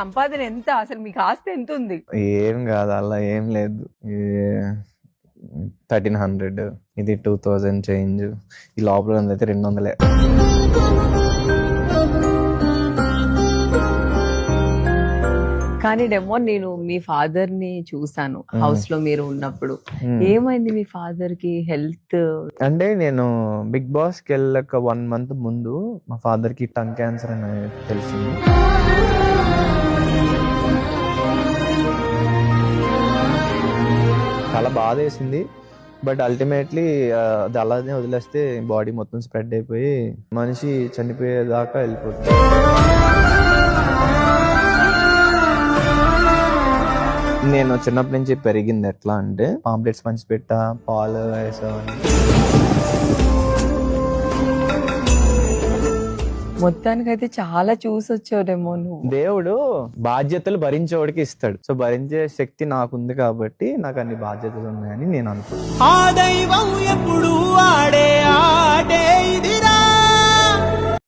సంపాదన ఎంత, అసలు మీకు ఆస్తి ఎంత ఉంది? ఏం కాదు, అలా ఏం లేదు. 1300, ఇది 2000 చేంజ్, ఈ లోపల అయితే 200. కానీ డెమో నేను మీ ఫాదర్ ని చూసాను హౌస్ లో మీరు ఉన్నప్పుడు. ఏమైంది మీ ఫాదర్ కి? హెల్త్ అంటే నేను బిగ్ బాస్ కి వెళ్ళక 1 month ముందు మా ఫాదర్ కి టంగ్ క్యాన్సర్ అని తెలిసింది. చాలా బాధ వేసింది. బట్ అల్టిమేట్లీ అది అలానే వదిలేస్తే బాడీ మొత్తం స్ప్రెడ్ అయిపోయి మనిషి చనిపోయేదాకా వెళ్ళిపోతుంది. నేను చిన్నప్పటి నుంచి పెరిగింది ఎట్లా అంటే, పాంప్లెట్స్ పంచి పెట్టా, పాలు వేసామని. మొత్తానికైతే చాలా చూసొచ్చాడేమో నువ్వు. దేవుడు బాధ్యతలు భరించేవాడికి ఇస్తాడు. సో భరించే శక్తి నాకుంది కాబట్టి నాకు అన్ని బాధ్యతలు ఉన్నాయని నేను అనుకుంటున్నాను. ఆ దైవం ఎప్పుడు ఆ